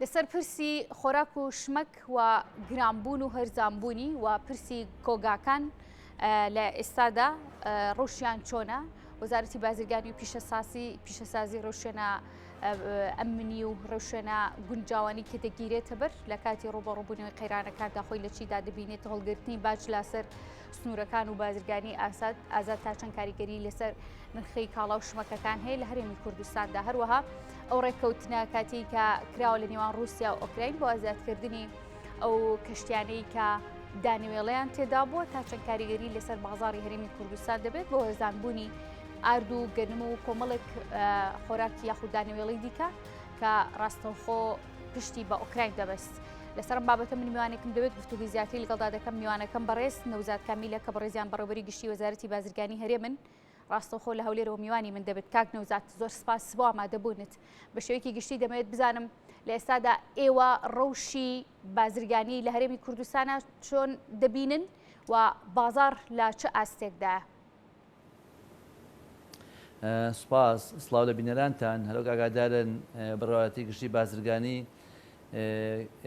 لەسەر پرسی خۆراک و شمەک و گرانبوون و هەرزانبوونی و پرسی کۆگاکان لە ئێستادا ڕۆژیان چۆنە وەزارەتی بازرگانی و پیشەسازی ڕەوشێنە ئەمنی و ڕەوشێنە گونجاوانی کە دەگیرێتە بەر لە کاتی ڕۆبەڕووبوونەوەی قەیرانەکاندا خۆی لە چیدا دەبینێت هەڵگرتنی باج لەسەر سنوورەکان و بازرگانی ئازاد تا چەند کاریگەری لەسەر نرخی کاڵا و شمەکەکان هەیە لە هەرێمی کوردستاندا هەروەها ئەو ڕێککەوتنە کاتی کە کراوە لە نێوان رووسیا و ئۆکراین بۆ ئازادکردنی ئەو کەشتیانەی کە دانەوێڵەیان تێدا بووە تا چەند کاریگەری لەسەر بازاڕی هەرێمی کوردستان دەبێت بۆ هەرزانبوونی ئارد و گەنم و کۆمەڵێک خۆراکی یاخود دانەوێڵی دیکە کە ڕاستەوخۆ پشتی بە ئۆکراین دەبەست. لەسەر بابەتە من میوانێکم دەوێت گفتوگوی زیاتری لەگەڵدا دەکەم میوانەکەم بەڕێز نەوزاد کامیلە کە بەڕێزیان بەڕێوەبەری گشتی وەزارەتی بازرگانی هەرێمن ڕاستەوخۆ لە هەولێرەوە میوانی من دەبێت کاک نەوزاد زۆر سپاس بۆ ئامادەبوونت بە شێوەیەکی گشتی دەمەوێت بزانم لە ئێستادا ئێوە ڕەوشی بازرگانی لە هەرێمی کوردستانە چۆن دەبینن و بازار لە چه ئاستێکدایە؟ سپاس سڵاو لە بینەرانتان هەرۆک ئاگادارن بڕواەتی گشتی بازرگانی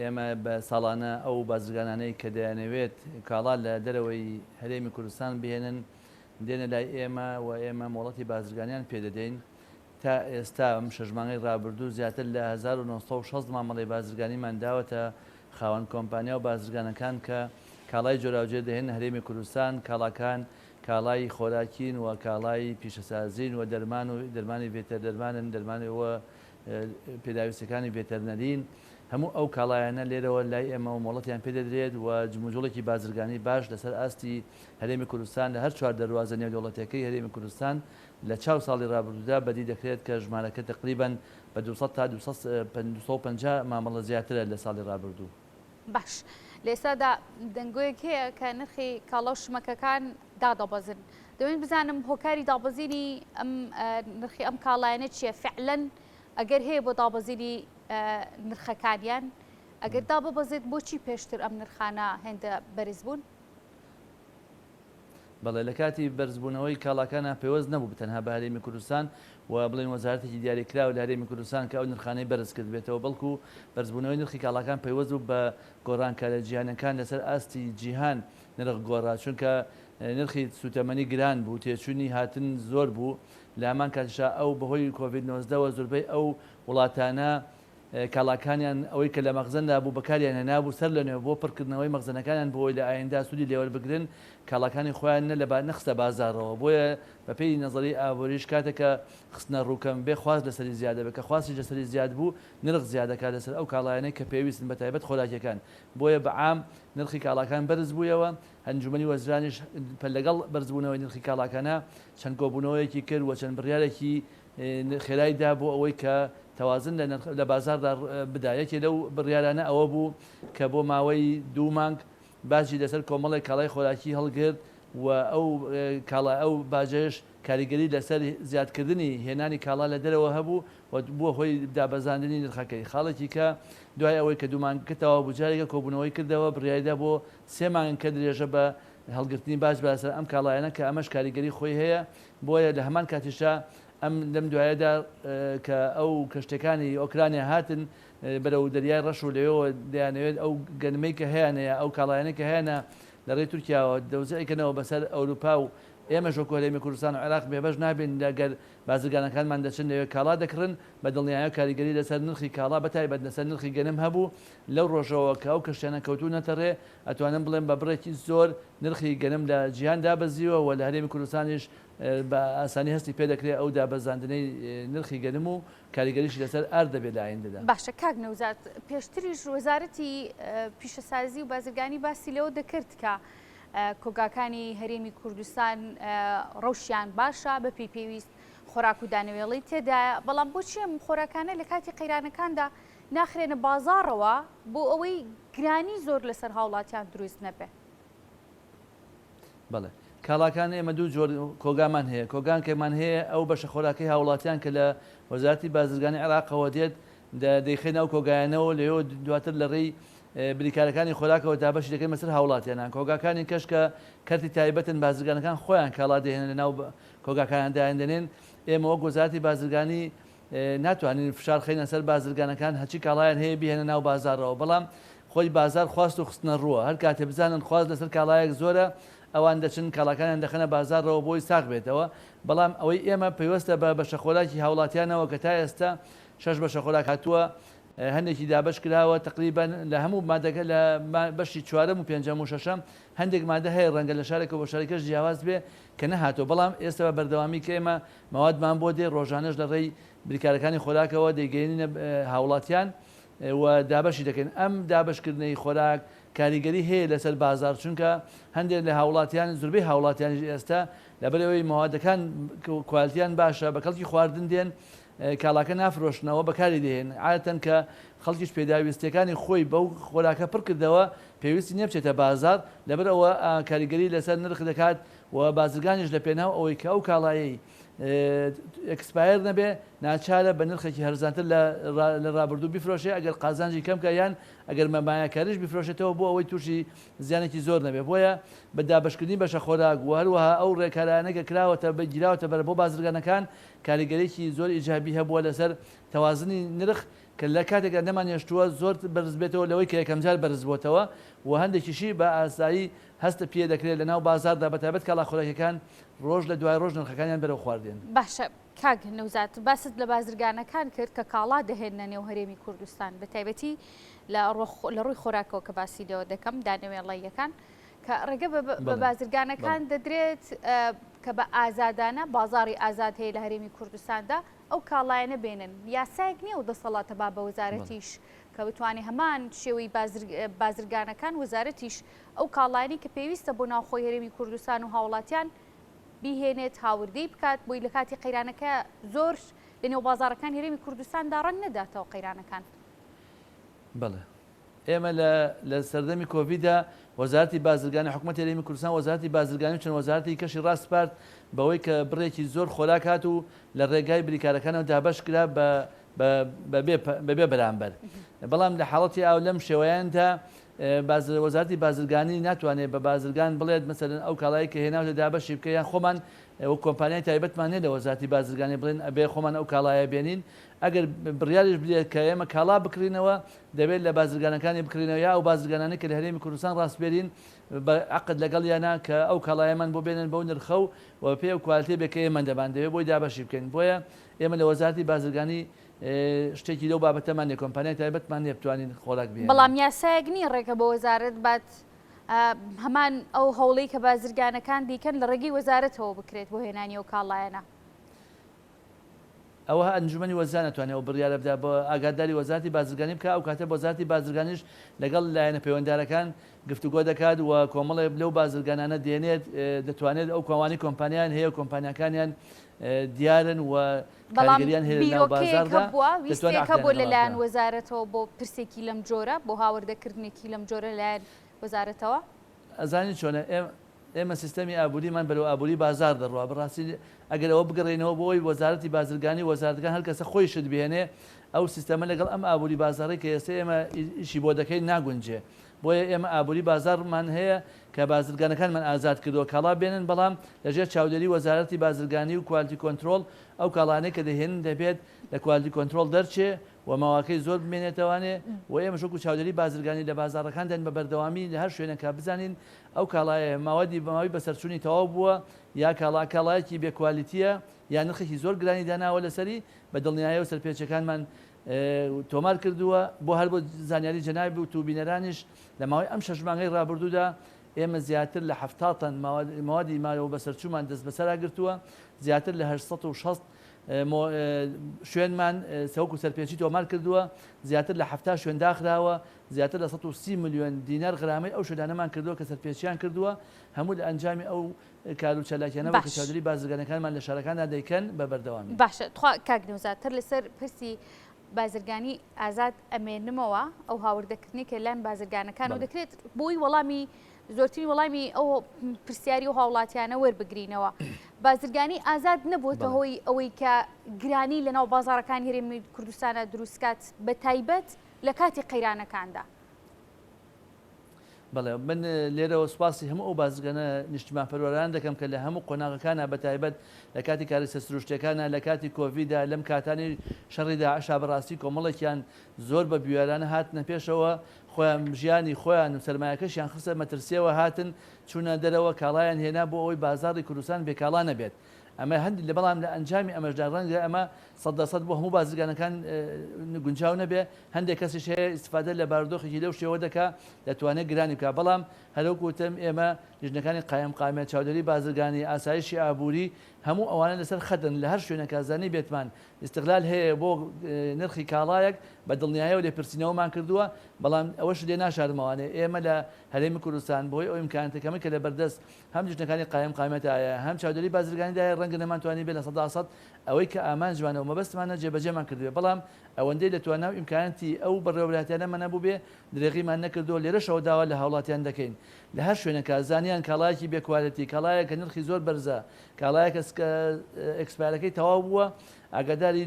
ئێمە بە ساڵانە ئەو بازرگانانەی کە دەیانەوێت کاڵا لە دەرەوەی هەرێمی کوردستان بهێنن دێنە لای ئێمە و ئێمە مۆڵەتی بازرگانیان پێدەدەین تا ئێستا ئەم شەژمانگەی ڕابردوو زیاتر لە 1960 مامەڵی بازرگانیمان داوەتە خاوەن کۆمپانیا و بازرگانەکان کە کاڵای جۆراوجێ دەهێن هەرێمی کوردستان کاڵاکان کاڵای خۆراکین و کاڵای پیشەسازین و دەرمانی بێتەر دەرمانن دەرمانەوە پێداویستەکانی بێتەرنەرین هەموو ئەو کاڵایانە لێرەوە لای ئێمە و مۆڵەتیان پێدەدرێت و جموجۆڵێکی بازرگانی باش لەسەر ئاستی هەرێمی کوردستان لە هەر چوار دەواازە نێودەوڵەتەکەی هەرێمی کوردستان لە چاو ساڵی ڕابردوودا بەدی دەکرێت کە ژمارەکە تقریبان بە 200 تا 250 مامەڵە زیاترە لە ساڵی ڕابردوو. باش لە ئێستادا دەنگۆیەک هەیە کە نرخی کاڵا و شمەکەکان دادەبەزن دەوێت بزانم هۆکاری دابەزینی ئەم نرخی ئەم کاڵایەنە چییە فعلەن ئەگەر هەیە بۆ دابەزینی نرخەکانیان ئەگەر داببەزێت بۆچی پێشتر ئەم نرخانە هێندە بەرز بوون؟ بەڵێ لە کاتی بەرزبوونەوەی کاڵاکانە پێوەست نەبوو تەنها بە هەرێمی کوردستان و بڵێن وەزارەتێکی دیاریکراوە لە هەرێمی کوردستان کە ئەو نرخانەی بەرز کرد بێتەوە بەڵکو بەرزبوونەوەی نرخی کاڵاکان پێوەست بوو بە گۆڕانکارە جیهانەکان لەسەر ئاستی جیهان نرخ گۆڕا چونکە نرخی سوتەمەنی گران بوو تێچوونی هاتن زۆر بوو لە هەمان کاتیشا ئەو بەهۆی کۆڤید-19 زۆربەی ئەو وڵاتانە کاڵاکانیان ئەوەی کە لە مەخزندا بوو بەکاریان هێنابوو سەر لەنێو بۆ پڕکردنەوەی مەخزنەکانیان بۆی لە ئایندا سوودی لێوەربگرن کاڵاکانی خۆیان نەخستە بازارەوە بۆیە بەپێی نەزەری ئابووریش کاتێکە خستنە ڕووکەم بێ خواست لەسەری زیادە بە کە خواستی لەسەری زیاد بوو نرخ زیادەکات لەسەر ئەو کاڵایانەی کە پێویستن بە تایبەت خۆراکیەکان بۆیە بەعام نرخی کاڵاکان بەرز بوویەوە هەنجومەنی وەزرانیش لەگەڵ بەرزبوونەوەی نرخی کاڵاکانە چەند کۆبوونەوەیەکی کرد و چەند بڕیارێکی خێرایدا بۆ ئەوەی کە تەوازن لە بازاردا بدایەکی لەو بڕیارانە ئەوە بوو کە بۆ ماوەی 2 مانگ باجی لەسەر کۆمەڵی کاڵای خۆراکی هەڵگرت و ئەو باجەش کاریگەری لەسەر زیادکردنی هێنانی کاڵا لە دەرەوە هەبوو و بووە هۆی دابەزاندنی نرخەکەی خاڵێکی کە دوای ئەوەی کە 2 مانگ کردەوە بجارێکە کۆبوونەوەی کردەوە بڕیاریدا بۆ 3 مانگ کە درێژە بە هەڵگرتنی باش بەسەر ئەم کاڵایەنە کە ئەمەش کاریگەری خۆی هەیە بۆیە لە هەمان کاتیشا ئەم لەم دوایەدا کە ئەو کەشتەکانی ئۆکرانیا هاتن بەرەو دەریای ڕەش و لەوێەوە دەیانەوێت ئەو گەنمەی کە هەیەە ئەو کاڵایەنە کە هەیەە لە ڕێی تورکیاوە دەوزەیەکەنەوە بەسەر ئەوروپا و ئێمە ژۆکۆ هەرێمی کوردستان و عێراق بێبەش نابین لەگەر بازرگانەکانمان دەچن لەوێ کاڵا دەکڕن بە دڵنیایە کاریگەری لەسەر نرخی کاڵا بەتایبەت لەسەر نرخی گەنم هەبوو لەو ڕۆژەوە کە ئەو کەشتیانە کەوتونەتە ڕێ ئەتوانم بڵێن بە بڕێکی زۆر نرخی گەنم لە جیهان دابەزیوە و لە هەرێمی کوردستانیش بە ئاسانی هەستی پێ دەکرێت ئەو دابەزاندنەی نرخی گەنم و کاریگەریش لەسەر ئار دەبێت لە ئایندەدا. باشە کاک نەوزاد پێشتریش وەزارەتی پیشەسازی و بازرگانی باسی لەوە دەکرد کە کۆگاکانی هەرێمی کوردستان ڕەوشیان باشە بە پێویست خۆراک و دانەوێڵی تێدایە بەڵام بۆچی ئەم خۆراکانە لە کاتی قەیرانەکاندا ناخرێنە بازاڕەوە بۆ ئەوەی گرانی زۆر لەسەر هاوڵاتیان دروست نەبێ؟ بەڵێ کاڵاکان ئێمە دوو جۆر کۆگامان هەیە کۆگان کەمان هەیە ئەو بەشە خۆراکی هاوڵاتیان کە لە وەزارەتی بازرگانی عێراقەوە دێت دەیخێنە ئەو کۆگایانەوە لەوێ دواتر لە ڕێی بریکارەکانی خۆراکەوە دابەشی دەکەن بەسەر هاوڵاتیانان کۆگاکانی کەش کە کەرتی تایبەتن بازرگانەکان خۆیان کاڵا دەهێنن لەناو کۆگاکانیان دایاندێنێن ئێمە وەک وەزارەتی بازرگانی ناتوانین فشار خینە سەر بازرگانەکان هەچی کاڵایان هەیە بهێنە ناو بازارەوە بەڵام خۆی بازار خواست و خستنە ڕووە هەر کاتێ بزانن خواست لەسەر کاڵایەک زۆرە ئەوان دەچن کاڵاکانیان دەخەنە بازارەوە بۆی ساغ بێتەوە بەڵام ئەوەی ئێمە پێوەستە بە بەشەخۆراکی هاوڵاتیانەوە کە تا ئێستا 6 بەشەخۆراک هاتووە هەندێکی دابش کراوە تقریبان لە هەموو مادەگە لە بەشی چوارەم و پێنجەم و شەشەم هەندێک مادە هەیە ڕەنگە لە شارێکە بۆ شارێکەش جیاواز بێ کە نەهاتۆ بەڵام ئێستا بە بەردەوامی کە ئێمە مەوادمان بۆ دێ ڕۆژانەش لە ڕێی بریکارەکانی خۆراکەوە دەیگەێنینە هاوڵاتیان و دابشی دەکەن ئەم دابشکردنەی خۆراک کاریگەری هەیە لەسەر بازار چونکە هەندێک لە هاوڵاتیان زوربەی هاوڵاتیانی ئێستا لەبەرەوەی مەوادەکان کوالتیان باشە بە کەڵکی خواردن دێن کاڵاکە نافرۆشنەوە بەکاری دێن عادەتەن کە خەڵکیش پێداویستەکانی خۆی بەو خۆراکە پڕ کردەوە پێویستی نییە بچێتە بازار لەبەرەوە کاریگەری لەسەر نرخ دەکات و بازرگانیش لە پێناو ئەوەی کە ئەو کاڵایی ئەکسپایر نەبێ ناچارە بە نرخێکی هەرزانتر لە ڕابردوو بیفرۆشێ ئەگەر قازانجی کەمکە یان ئەگەر مەمایەکاریش بیفرۆشێتەوە بۆ ئەوەی تووشی زیانێکی زۆر نەبێ بۆیە بە دابشکردنی بەشە خۆراک و هەروەها ئەو ڕێکارانەکە کراوەتە گیراوەتە بەر بۆ بازرگانەکان کاریگەرێکی زۆر ئیجابی هەبووە لەسەر تەوازنی نرخ کە لە کاتێکە نەمانێشتووە زۆر بەرز بێتەوە لەوەی کە یەکەم جار بەرز بۆتەوە و هەندێکیشی بە ئاسایی هەستە پێ دەکرێت لە ناو بازاردا بەتابەت کاڵا خۆراکەکان ڕۆژ لە دوای ڕۆژ نرخەکانیان بەرەو خواردێن. باشە کاک نەوزات باست لە بازرگانەکان کرد کە کاڵا دەهێنە نێو هەرێمی کوردستان بە تایبەتی لە ڕووی خۆراکەوە کە باسی لەوە دەکەم دانەوێڵەیەکان کە ڕێگە بە بازرگانەکان دەدرێت کە بە ئازادانە بازاری ئازاد هەیە لە هەرێمی کوردستاندا ئەو کاڵایەنە بێنن یاسایەک نییە و دەسەڵاتە با بە وەزارەتیش کە بتوانێت هەمان شێوەی بازرگانەکان وەزارەتیش ئەو کاڵایانی کە پێویستە بۆ ناوخۆی هەرێمی کوردستان و هاوڵاتیان بیهێنێت هاوردەی بکات بۆی لە کاتی قەیرانەکە زۆر لە نێو بازارەکان هەرێمی کوردستاندا ڕەنگ نەداتەوە قەیرانەکان. بەڵێ ئێمە لە سەردەمی کۆڤیددا وەزارەتی بازرگانی حکوومەتی هەرێمی کوردستان وەزارەتی بازرگانی چەند وەزارەتی کەشی ڕاستپارت بەوەی کە بڕێکی زۆر خۆراک هات و لە ڕێگای بریکارەکانەوە دابش کرا بەبێ بەرامبەر بەڵام لە حاڵەتی ئاو لەم شێوەیاندا وەزارەتی بازرگانی ناتوانێت بە بازرگان بڵێت مەسەرەن ئەو کاڵایی کە هێناوتە دابەشی بکەیان خۆمان و کۆمپانیای تایبەتمان هەیە لە وەزارەتی بازرگانی بڵێن ئەبێ خۆمان ئەو کاڵایە بێنین ئەگەر بڕیاریش بدرێت کە ئێمە کاڵا بکرینەوە دەبێت لە بازرگانەکانی بکرینەوە یا ئەو بازرگانانی کە لە هەرێمی کوردستان ڕاستبێرین بە عقد لەگەڵ یانە کە ئەو کاڵایەمان بۆ بێنن بەو نرخە و پێ و کوالتێ بێکە ئێمە دەبان دەوێت بۆی دابەشی بکەین بۆیە ئێمە لە وەزارەتی بازرگانی شتێکی لەو بابەتەمان لێ کۆمپانیای تایبەتمان لێ بتوانین خۆراک بێنین بەڵام یاسایەک نییە ڕێگە بە وەزارەت بات هەمان ئەو هەوڵەی کە بازرگانەکان دیکەن لە ڕێگەی وەزارەتەوە بکرێت بۆ هێنانی ئەو کاڵایەنە ئەوە ئەنجومەنی وەزارە ناتوانێت ئەو بڕیارە بدا بە ئاگاداری وەزارەتی بازرگانی بکە ئەو کاتە وەزارەتی بازرگانیش لەگەڵ لایەنە پەیوەنددارەکان گفتوگۆ دەکات و کۆمەڵێ لەو بازرگانانە دێنێت دەتوانێت ئەو کۆمانی کۆمپانیان هەیە و کۆمپانیاکانیان دیارن و کاریگەریان هەیە لەناو بازاردا ویستێکە بۆ لەلایەن وەزارەتەوە بۆ پرسێکی لەم جۆرە بۆ هاوردەکردنێکی لەم جۆرە لایەن وەزارەتەوە ئەزانی چۆنە ئێمە سیستەمی ئابووریمان بەرەو ئابووری بازار دەڕوە بەڕاستی ئەگەر ئەوە بگەڕێنەوە بۆی وەزارەتی بازرگانی وەزارەتەکان هەر کەسە خۆی شت بێنێ ئەو سیستەمە لەگەڵ ئەم ئابووری بازاڕی کە ئێستا ئێمە ئیشی بۆ دەکەی ناگونجێ بۆیە ئێمە ئابووری بازارمان هەیە کە بازرگانەکانمان ئازاد کردەوە کاڵا بێنن بەڵام لەژێر چاودێری وەزارەتی بازرگانی و کوالتی کۆنتترۆل ئەو کاڵانەی کە دەهێنن دەبێت لە کوالتی کۆنتترۆل دەرچێ و ماواکەی زۆر بمێنێتوانێ و ئێمە شوکو چاودێری بازرگانی لە بازارەکان دەن بە بەردەوامی لە هەر شوێنێکا بزانین ئەو کاڵایە ماوەدی بەماوی بەسەرچوونی تەواو بووە یا کاڵایەکی بێکوالیتیە یا نرخێکی زۆر گرانی داناوە لەسەری بە دڵنیایە و سەرپێچەکانمان تۆمار کردووە بۆ هەر بۆ زانیاری جەنابی و توبینەرانیش لە ماوەی ئەم شەش مانگەی ڕابردوودا ئێمە زیاتر لە 70 تەن ماوەدی مالەوە بەسەرچوومان دەست بەسەرا گرتووە زیاتر لە 860 شوێنمان سەوکو سەرپێچی تۆمار کردووە زیاتر لە 70 شوێن داخراوە زیاتر لە 130 میلیۆن دینار غرامەی ئەو شوێنانەمان کردووە کە سەرپێچیان کردووە هەموو لە ئەنجامی ئەو کار و چالاکیانەوە کە چاودێری بازرگانەکانمان لە شارەکاندا دەیکەن بە بەردەوامی باشە کاک نەوزاتر لەسەر پرسی بازرگانی ئازاد ئەمێنمەوە ئەو هاوردەکردنی کە لەم بازرگانەکان و دەکرێت بۆی وەڵامی زۆرترین وەڵامی ئەو پرسیاری و هاوڵاتیانە وەربگرینەوە بازرگانی ئازاد نەبووتە هۆی ئەوەی کە گرانی لەناو بازارەکانی هەرێمی کوردستانە دروستکات بە تایبەت لە کاتی قەیرانەکاندا بەڵێ من لێرەوە سوپاسی هەموو ئەو بازرگانە نیشتمان پەروەران دەکەم کە لە هەموو قۆناغەکانە بەتایبەت لە کاتی کاری سەرسروشتەکانە لە کاتی کۆڤیدا لەم کاتانی شەڕیدا عشا بەڕاستی کۆمەڵێکیان زۆر بە بیوێرانە هاتنە پێشەوە خۆیان ژیانی خۆیان و سەرمایەکەشیان خستە مەترسیەوە هاتن چوونە دەرەوە کاڵایان هێنا بۆ ئەوەی بازاڕی کوردستان بێکاڵا نەبێت. ئەمە هەندی لە بەڵام لە ئەنجامی ئەمەشدا ڕەنگە ئەمە 100% بۆ هەموو بازرگانەکان گونجاو نەبێ هەندێک کەسیش هەیە ئیستفادە لە بارودۆخێکی لەو شێوە دەکا دەتوانێت گرانی بکە بەڵام هەروەکوتم ئێمە لیژنەکانی قایمقامێت چاودێری بازرگانی ئاسایشی ئابووری هەموو ئەوانە لەسەر خەدن لە هەر شوێنە زانی بێتمان استقلال هەیە بۆ نرخی کاڵایەک بە دڵنیاییەوە لێپرسینەوەمان کردووە بەڵام ئەوەش لێ ناشارمەوانێ ئێمە لە هەرێمی کوردستان بۆی ئەو ئیمکانەتەکەمە کە لە بەردەست هەم لیژنەکانی قایمقامێتایە هەم چاودێری بازرگانیدایە ڕەنگە نەمانتوانی بێت لە 100% ئەوەی کە ئامان جوانەوە مەبەستمانە جێبەجێمان کردوێ بەڵام ئەوەندەی دەتوانە و ئیمکانەتی ئەو بەڕێوەبراتیانە نەبوو بێ درێغیمان نەکردو لێرەشەوە داوا لە هاوڵاتیان دەکەین لە هەر شوێنەکە زانیان کاڵایەکی بێکوالەتی کاڵایە کە نرخی زۆر بەرزە کاڵایە کە ئەکسپایرەکەی تەواو بووە ئاگاداری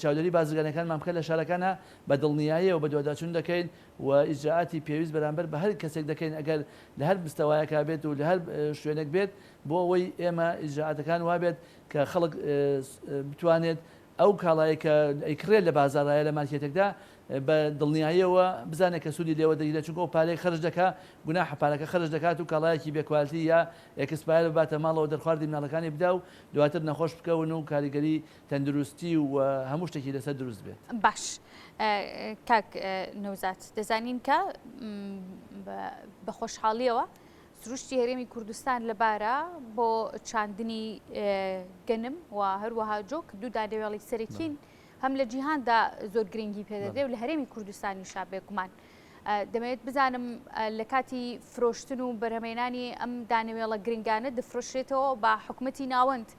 چاودێری بازرگانەکانمان بکە لە شارەکانە بە دڵنیاییەوە بە دوواداچوون دەکەین و ئیجراعاتی پێویست بەرامبەر بە هەر کەسێک دەکەین ئەگەر لە هەر مستەوایەکە بێت و لە هەر شوێنێک بێت بۆ ئەوەی ئێمە ئیجراعاتەکان وابێت کە خەڵک بتوانێت ئەو کاڵایی کە ئەیکرێت لە بازاڕایە لە مارکێتێکدا بە دڵنیاییەوە بزانێت کە سوودی لێوە دەگیرێت چونکە ئەو پارەی خەرج دەکات گوناح پارەکە خەرج دەکات و کاڵایەکی بێکوالتی یا ئەکسپایر باتە ماڵەوە دەرخواردی مناڵەکانی بدا و دواتر نەخۆش بکەون و کاریگەری تەندروستی و هەموو شتێکی لەسەر دروست بێت. باش کاک نەوزات دەزانین کە بە خۆشحاڵیەوە سروشتی هەرێمی کوردستان لەبارە بۆ چاندنی گەنم و هەروەها جۆک دوو دانەوێڵی سەرەکین هەم لە جیهاندا زۆر گرنگی پێدەدرێت و لە هەرێمی کوردستانی شابێگومان دەمەوێت بزانم لە کاتی فرۆشتن و بەرهەمێنانی ئەم دانەوێڵە گرنگانە دەفرۆشرێتەوە بە حکومەتی ناوەند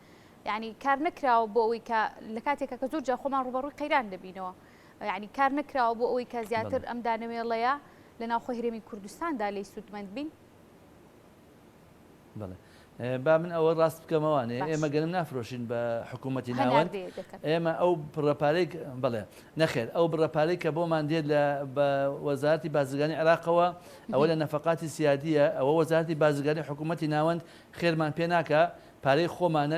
یعنی کار نەکراوە بۆ ئەوەی کە لە کاتێکە کە زۆر جا خۆمان ڕوبەڕووی قەیران دەبینەوە یعنی کار نەکراوە بۆ ئەوەی کە زیاتر ئەم دانەوێڵەیە لە ناوخۆی هەرێمی کوردستاندا لێی سوودمەند بین. بەڵێ با من ئەوە ڕاست بکەمەوانێ ئێمە گەنم نافرۆشین بە حکوومەتی ناوەند ئێمە ئەو بڕەپارەی بڵێ نەخێر ئەو بڕەپارەی کە بۆمان دێت بە وەزارەتی بازرگانی عێراقەوە ئەوە لە نەفەقاتی سیادیە ئەوە وەزارەتی بازرگانی حکوومەتی ناوەند خێرمان پێ ناکە پارەی خۆمانە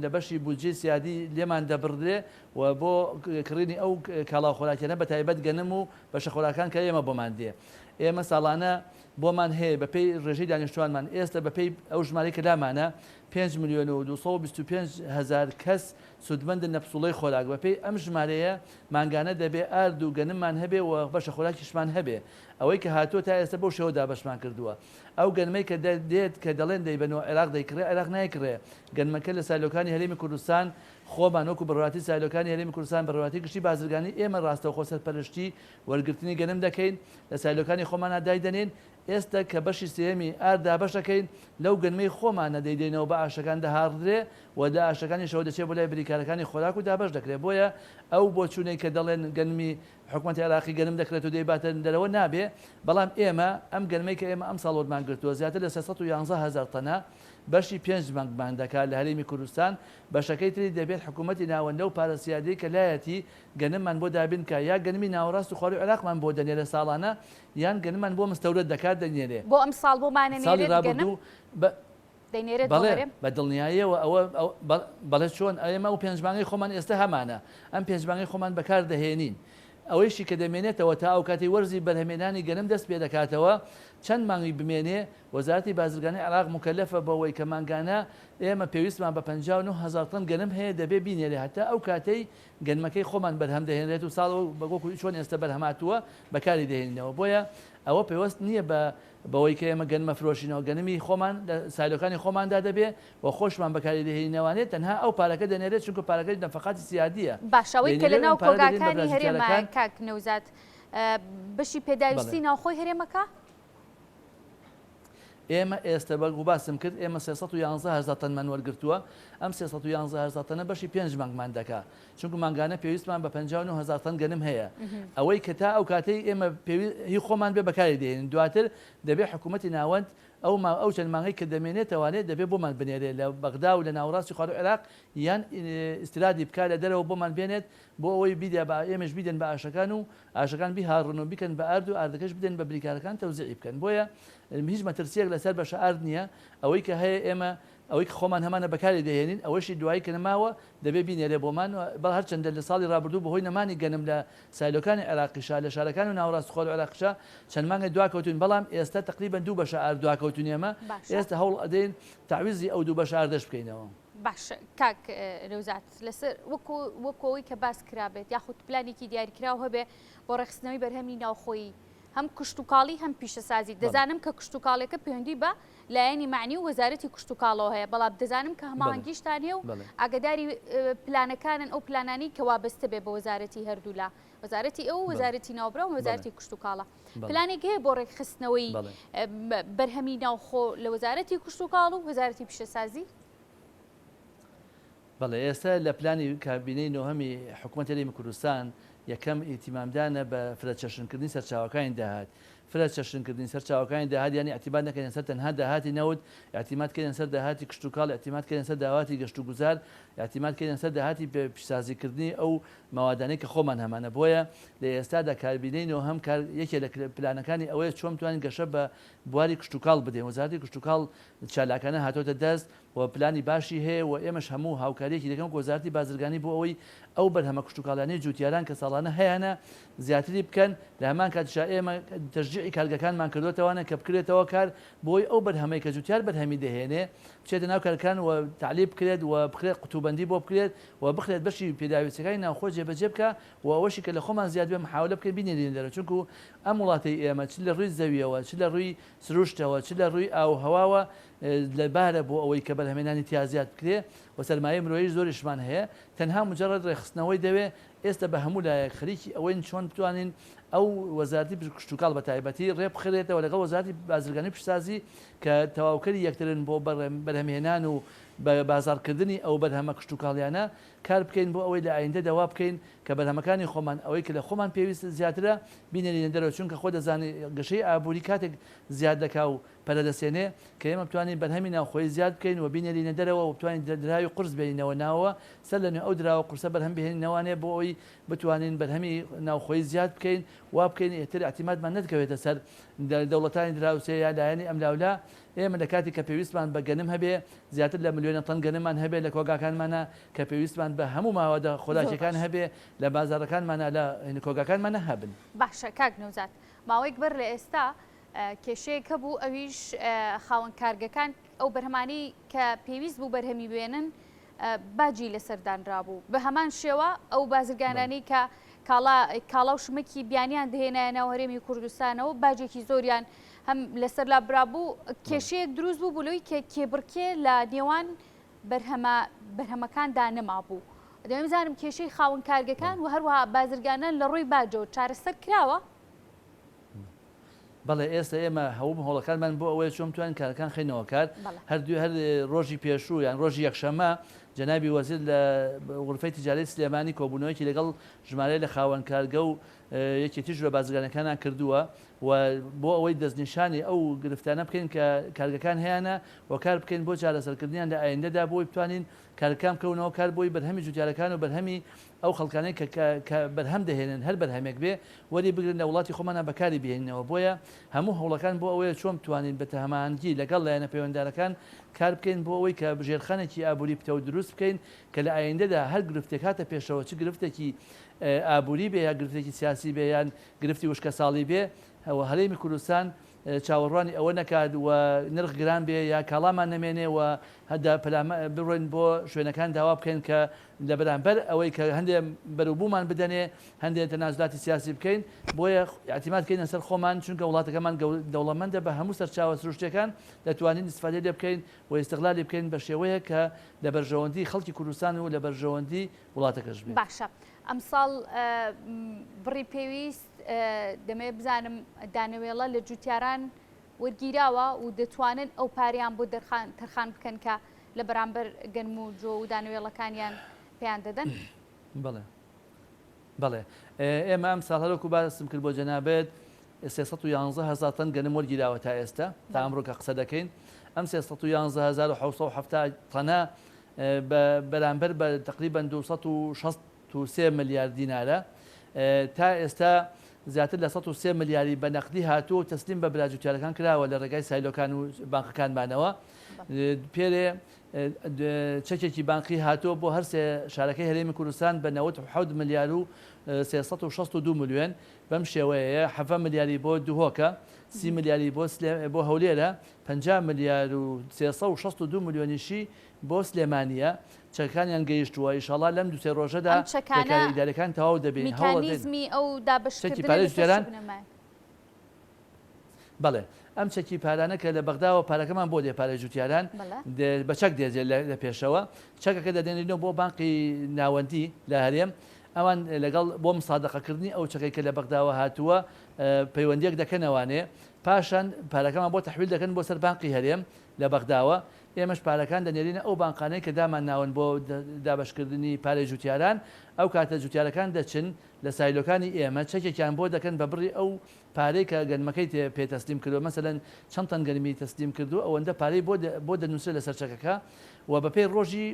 لە بەشی بودجێ سیادی لێمان دەبڕدرێ و بۆ کڕینی ئەو کاڵاو خۆراکیانە بە تایبەت گەنم و بەشە خۆراکان کە ئێمە بۆمان دێ ئێمە ساڵانە بۆمان هەیە بەپێی ڕێژەی دانیشتوانمان ئێستا بەپێی ئەو ژمارەی کە لامانە 5,225,000 کەس سودمەندن نەپسوڵەی خۆراک بەپێی ئەم ژمارەیە مانگانە دەبێ ئارد و گەنممان هەبێ و بەشە خۆراکیشمان هەبێ ئەوەی کە هاتووە تا ئێستا بۆ شێوەدا بەشمان کردووە ئەو گەنمەی کە دێت کە دەڵێن دەیبنەوە عێراق دەیکڕێ عێراق نایکڕێ گەنمەکە لە سایلۆکانی هەرێمی کوردستان خۆمان وەکو بڕواتی سایلۆکانی هەرێمی کوردستان بڕواتی گشتی بازرگانی ئێمە ڕاستەوخۆ سەرپەرشتی وەرگرتنی گەنم دەکەین لە سایلۆکانی خۆمانە دایدەنێن ئێستا کە بەشی سێمی ئاردا بەشەکەین لەو گەنمەی خۆمانە دەیدێنەوە بە ئاشەکان دەهاڕدرێ و دا ئاشەکانی شەوە دەچێت بۆ لای بریکارەکانی خۆراک و دابش دەکرێت بۆیە ئەو بۆ چوونەی کە دەڵێن گەنمی حکوومەتی عێراقی گەنم دەکرێت و دەیباتە دەرەوە نابێ بەڵام ئێمە ئەم گەنمەی کە ئێمە ئەم ساڵ وەرمان گرتووە زیاتر لە 311,000 تەنە بەشی 5 بانک دەکات لە هەرێمی کوردستان بەشەکەی تری دەبێت حکوومەتی ناوەندە و پارەسیادی کە لایەتی گەنممان بۆ دابین کە یا گەنمی ناوەڕاست و خواردی عێراقمان بۆ دەنێرە ساڵانە یان گەنممان بۆ مستەورد دەکات دەنێرێ بۆ ئەم ساڵ بۆمانێنێرێت گەنم دەینێرێت بە دڵنیاییەوە ئەوە بەڵێ چۆن ئێمە و پێنجبانگی خۆمان ئێستا هەمانە ئەم پێنجبانگی خۆمان بەکار دەهێنین ئەوەیشی کە دەمێنێتەوە تا ئەو کاتی وەرزی بەرهەمێنانی گەنم دەست پێ دەکاتەوە چەند مانگی بمێنێ وەزارەتی بازرگانی عێراق مکەلەفە بەوەی کە مانگانە ئێمە پێویستمان بە 59,000 تن گەنم هەیە دەبێ بینێرێ هەتا ئەو کاتەی گەنمەکەی خۆمان بەرهەم دەهێنرێت و ساڵ بەگۆکو چۆن ئێستا بەرهەماتووە بەکاری دەهێنینەوە بۆیە ئەوە پێوەست نییە بەوەی کە ئێمە گەنمە فرۆشینەوە گەنمی خۆمان سایلۆکانی خۆماندا دەبێ و خۆشمان بەکاری دەهێنینەوانێت تەنها ئەو پارەکە دەنێرێت چونکە پارەکەی نەفەقاتی سیادیە باشەوەی کە لەناو کۆگاکانی هەرێمە کاک نەوزات بەشی پێداویستی ناوخۆی هەرێمەکە ئێمە ئێستا بەگو باسم کرد ئێمە 311,000 تەنمان وەرگرتووە ئەم 311 تەنە بەشی 5 مانگمان دەکات چونکە مانگانە پێویستمان بە 59,000 تەن گەنم هەیە ئەوەی کە تا ئەو کاتەی ئێمە هی خۆمان بێ بەکاری دێنین دواتر دەبێت حکوومەتی ناوەند ئەو چەند مانگی کە دەمێنێتەوانێت دەبێت بۆمان بنێرێ لە بەغدا و لە ناوەڕاستی خوار و عێراق یان ئیسترادی بکات لە دەرەوە بۆمان بێنێت بۆ ئەوەی بیدە بە ئێمەش بیدەن بە ئاشەکان و ئاشەکان بیهاڕن و بیکەن بە ئارد و ئاردەکەش بدەن بە بریکارەکان تەوزیعی بکەن بۆیە هیچ مەترسیەک لەسەر بەشە ئارد نییە ئەوەی کە هەیە ئێمە ئەوەی خۆمان هەمانە بەکاری دەهێنین ئەوەشی دوایی کە نەماوە دەبێت بینێرێ بۆمان بەڵ هەرچەندە لە ساڵی ڕابردوو بەهۆی نەمانی گەنم لە سایلۆکانی عێراقیشا لە شارەکان و ناوەڕاست خۆر و عێراقیشا چەند مانگە دواکەوتون بەڵام ئێستا تقریبا 2 بەشە ئارد دواکەوتون ئێمە ئێستا هەوڵ ئەدەین تعویزی ئەو 2 بەشە ئاردەش بکەینەوە. باش کاک نەوزات لەسەر وەکەوەی کە باس کرابێت یاخود پلانێکی دیاریکراو هەبێ بۆ ڕێخستنەوەی بەرهەمی ناوخۆیی هەم کشتتوکاڵی هەم پیشەسازی دەزانم کە کشتتوکاڵەکە پەیوەندی بە لایەنی معنی و وەزارەتی کشتتوکاڵەوە هەیە بەڵام دەزانم کە هەماهەنگیشتان هەیە و ئاگداری پلانەکانن ئەو پلانانی کە وابەستە بێ بە وەزارەتی هەردوولا وەزارەتی ئەو وەزارەتی ناوبرا و وەزارەتی کشتتوکاڵە پلانێک هەیە بۆ ڕێکخستنەوەی بەرهەمی ناوخۆ لە وەزارەتی کشتتوکاڵ و وەزارەتی پیشەسازی بەڵێ ئێستا لە پلانی کابینەی نۆهەمی حکوومەتی هەرێمی کوردستان یەکەم ئیتیمامدانە بە فرەچەشنکردنی سەرچاوەکانی داهات فرەچەشنکردنی سەرچاوەکانی داهات یانی اعتیماد نەکەین سەر تەنها داهاتی نەوت اعتیمادکردن سەر داهاتی کشتتوکاڵ اعتیمادکردن سەر داواتی گەشت و گوزار اعتیمادکردن سەر داهاتی پیشسازیکردنی ئەو ماوادانەی کە خۆمان هەمانە بۆیە لە ئێستادا کاربینەی نۆهەم یەکێک لە پلانەکانی ئەوەیە چۆن توانین گەشە بە بواری کشتتوکاڵ بدەین وەزارەتی کشتتوکاڵ چالاکانە هاتۆتە دەست و پلانی باشی هەیە و ئێمەش هەموو هاوکاریەکی دەکەم وەزارەتی بازرگانی بۆ ئەوەی ئەو بەرهەمە کشتتوکاڵانەی جوتیاران کە ساڵانە هەیەە زیاتری بکەن لە هەمان کاتیشا ئێمە تەشجیعی کارگەکانمان کردوتەوانە کە بکرێتەوە کار بۆی ئەو بەرهەمەی کە جوتیار بەرهەمی دەهێنێ بچێتە ناو کارەکان و تعلیب بکرێت و بخرێت قوتوبەندی بۆ بکرێت و بخرێت بەشی پێداویستەکانی ناوخۆ جێبەجێ بکە و ئەوەشی کە لە خۆمان زیاد بێ محاولە بکەین بینێرین دەرە چونکو ئەم وڵاتی ئێمە چ لە ڕووی زەویەوە چ لە ڕووی سروشتەوە چ لە ڕووی ئاو هەواوە لەبارە بۆ ئەوەی کە بەرهەمێنانی تیازیات بکرێ و سەرمایە مرۆیی زۆریشمان هەیە تەنها مجرد ڕێخستنەوەی دەوێ ئێستا بە هەموو لایەک خەریکی ئەوەی چۆن بتوانین ئەو وەزارەتی کشتتوکاڵ بە تایبەتی ڕێ بخرێتەوە لەگەڵ وەزارەتی بازرگانی پیشسازی کە تەواوکەری یەکترن بۆ بەرهەمهێنان و بازارکردنی ئەو بەرهەمە کشتتوکاڵیانە کار بکەین بۆ ئەوەی لە ئایندە داوا بکەین کە بەرهەمەکانی خۆمان ئەوەی کە لە خۆمان پێویست زیاترە بینێنین دەرەوە چونکە خۆ دەزانێت گەشەی ئابووری کاتێک زیاد دەکا و پەرەدەسێنێ کە ئێمە بتوانین بەرهەمی ناوخۆی زیاد بکەین و بینێرینە دەرەوە و بتوانین دراوی قرس بێنینەوە ناوە سەر لە نوێ ئەو دراوە قورسە بەرهەم بهێنینەوانێ بۆ ئەوی بتوانین بەرهەمی ناوخۆی زیاد بکەین وا بکەین ئێتر اعتیمادمان نەدکەوێتە سەر دەوڵەتانی دراوسێ یا لایەنی ئەم لاولا ئێمە لە کاتی کە پێویستمان بە گەنم هەبێ زیاتر لە ملیۆنە تەن گەنممان هەبێ لە کۆگاکانمانە کە پێویستمان بە هەموو ماوەدە خۆراکیەکان هەبێ لە بازارەکانمانە لە کۆگاکانمانە هەبن. باشە کاک نەوزات ماوەیەک بەر لە ئێستا کێشەیەک هەبوو ئەویش خاوەن کارگەکان ئەو بەرهەمانی کە پێویست بوو بەرهەمی بێنن باجی لەسەردانرا بوو بە هەمان شێوە ئەو بازرگانانی کە کاڵا و شمەکی بیانیان دەهێنایە ناو هەرێمی کوردستانەوە باجێکی زۆریان هەم لەسەر لابرابوو کێشەیەک دروست بوو بلوی کە کێبڕکێ لە نێوان بەرهەمەکاندا نەما بوو دەمە بزانم کێشەی خاوەن کارگەکان و هەروەها بازرگانان لە ڕووی باجەوە چارەسەر کراوە؟ بەڵێ ئێستا ئێمە هەوم هۆڵەکانمان بۆ ئەوەیە چۆن توانین کارەکان خینەوە کار هەردوو هەر ڕۆژی پێشوو یان ڕۆژی یەکشەمە جەنابی وەزیر لە غورفەی تیجارەتی سلێمانی کۆبوونەوەیکی لەگەڵ ژمارەی لە خاوەن کارگە و یەکێتیش بە بازرگانەکانان کردووە و بۆ ئەوەی دەستنیشانی ئەو گرفتانە بکەین کە کارگەکان هەیەە و کار بکەین بۆ چارەسەرکردنیان لە ئایندەدا بۆی بتوانین کارەکان بکەونەوە کار بۆی بەرهەمی جوتیارەکان و بەرهەمی ئەو خەڵکانەی کە بەرهەم دەهێنن هەر بەرهەمێک بێ وەری بگرن لە وڵاتی خۆمانە بەکاری بهێنینەوە بۆیە هەموو هەوڵەکان بۆ ئەوەیە چۆن بتوانین بە تەمانگی لەگەڵ لایەنە پەیوەنددارەکان کار بکەین بۆ ئەوەی کە بژێرخانێکی ئابووری بتە و دروست بکەین کە لە ئایندەدا هەر گرفتێک هاتە پێشەوە چ گرفتێکی ئابووری بێ یا گرفتێکی سیاسی بێ یان گرفتی وشکە ساڵی بێ هەرێمی کوردستان چاوەڕوانی ئەوە نەکات و نرخ گران بێ یا کاڵامان نەمێنێ و هەدا بڕۆین بۆ شوێنەکان داوا بکەین کە لە بەرامبەر ئەوەی کە هەندێک بەروبوومان بدەنێ هەندێک تەنازلاتی سیاسی بکەین بۆیە اعتیماد بکەین سەر خۆمان چونکە وڵاتەکەمان دەوڵەمەندە بە هەموو سەرچاوە سروشتەکان دەتوانین استفادە لێ بکەین و ئیستیغلالی بکەین بە شێوەیە کە لە بەرژەوەندی خەڵکی کوردستان و لە بەرژەوەندی وڵاتەکەش بێت. باشە ئەمساڵ بڕی پێویست دەمێ بزانم دانەوێڵە لە جوتیاران وەرگیراوە و دەتوانن ئەو پاریان بۆ تەرخان بکەن کە لە بەرامبەر گەنم و جۆ و دانوێڵەکانیان پێیان دەدەن؟ بەڵێ ئێمە ئەم ساڵ هەرۆکو باسم کرد بۆ جەنابێت 311,000 تەن گەنم وەرگیراوە تا ئێستا تا ئەمڕۆکە قسە دەکەین ئەم 311,700 تەنە بەرامبەر بە تقریبان 263 ملیار دینارە تا ئێستا زیاتر لە 103 ملیاری بە نەقدی هاتووە و تەسلیم بە براجوتیارەکان کراوە لە ڕێگای سایلۆکان و بانکەکانمانەوە پێرێ چەکێکی بانقی هاتووە بۆ هەر شارەکەی هەرێمی کوردستان بە 97 ملیار و 362 ملیۆن بەم شێوەیە 7 ملیاری بۆ دوهۆکە 30 ملیاری بۆ هەولێرە 50 ملیار و 362 ملیۆنیشی بۆ سلێمانیە چەکانیان گەیشتووە ئیشەڵا لەم دوسێ ڕۆژەدا ئیدارەکان تەواو دەبێت میکانیزمی ئەو دابشکردن بەڵێ ئەم چەکی پارانە کە لە بەغداوە پارەکەمان بۆ دێپارێ جوتیاران بە چەک دێزێت لە پێشەوە چەکەکە دەدێنێنەوە بۆ بانقی ناوەندی لە هەرێم ئەوان لەگەڵ بۆ مسادقەکردنی ئەو چەکەی کە لە بەغداوە هاتووە پەیوەندیەک دەکەنەوانێ پاشان پارەکەمان بۆ تەحویل دەکەن بۆ سەر بانقی هەرێم لە بەغداوە ئێمەش پارەکان دەنێرینە ئەو بانقانەی کە دامان ناون بۆ دابشکردنی پارەی جوتیاران ئەو کاتە جوتیارەکان دەچن لە سایلۆکانی ئێمە چەکێکیان بۆ دەکەن بە بڕی ئەو پارەی کە گەنمەکەی پێ تەسلیم کردو مەسەلەن چەند تەن گەنمی تەسلیم کردو ئەوەندە پارەی بۆ دەنووسێت لەسەر چەکەکە و بەپێی ڕۆژی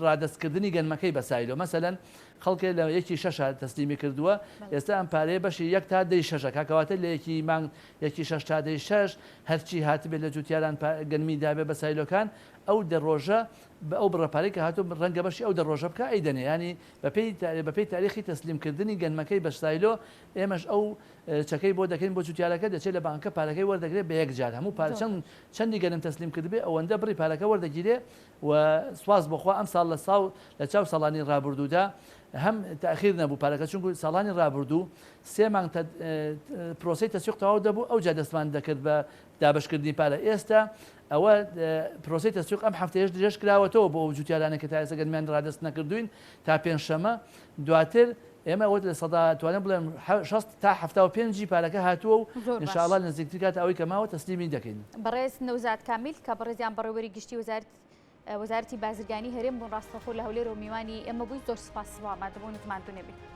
ڕادەستکردنی گەنمەکەی بە سایلۆ مەسەلەن خەڵکێ لە یەکی شەش تەسلیمی کردووە ئێستا ئەم پارەیە بەشی 1 تا 6 کاکەواتە لە یەکی مانگ یەکی 6 تا 6 هەرچی هاتبێت لە جوتیاران گەنمی دابێت بە سایلۆکان ئەو دەڕۆژە بە ئەو بڕەپارەی کە هاتوو ڕەنگە بەشی ئەو دەڕۆژە بکە ئەیدەنێ ینی بەپێی تاریخی تەسلیمکردنی گەنمەکەی بە سایلۆ ئێمەش ئەو چەکەی بۆ دەکەین بۆ جوتیارەکە دەچێت لە بانکە پارەکەی وەردەگرێت بە یەکجار هەموو چەندی گەنم تەسلیم کردبێ ئەوەندە بڕی پارەکە وەردەگیرێ و سواز بخوا ئەم ساڵ لە چاو ساڵانی ڕابردوودا هەم تاخیر نەبوو پارەکە چونکو ساڵانی ڕابردوو 3 مانگ پرۆسی تەسویق تەواو دەبوو ئەو جا دەستمان دەکرد بە دابشکردنی پارە ئێستا ئەوە پرۆسی تەسویق ئەم هەفتەیەش درێژ کراوەتەوە بۆ ئەو جوتیارانە کە تا ئێستا گەنمیان ڕادەست نەکردوین تا پێنجشەمە دواتر ئێمە ئەوە لە سەدا توانە بڵێن 6 تا 75 پارەکە هاتووە و ئینشاءڵڵا نزیکتر کات ئەوەی کە ماوە تەسلیمی دەکەین. بەڕێز نەوزاد کامیل کە بەڕێزیان بەڕێوەری گشتی وەزارەتی بازرگانی هەرێم بوون ڕاستەخۆ لە هەولێر و میوانی ئێمە بووی زۆر سپاس ئامادەبوونتمان دوو نەبێت.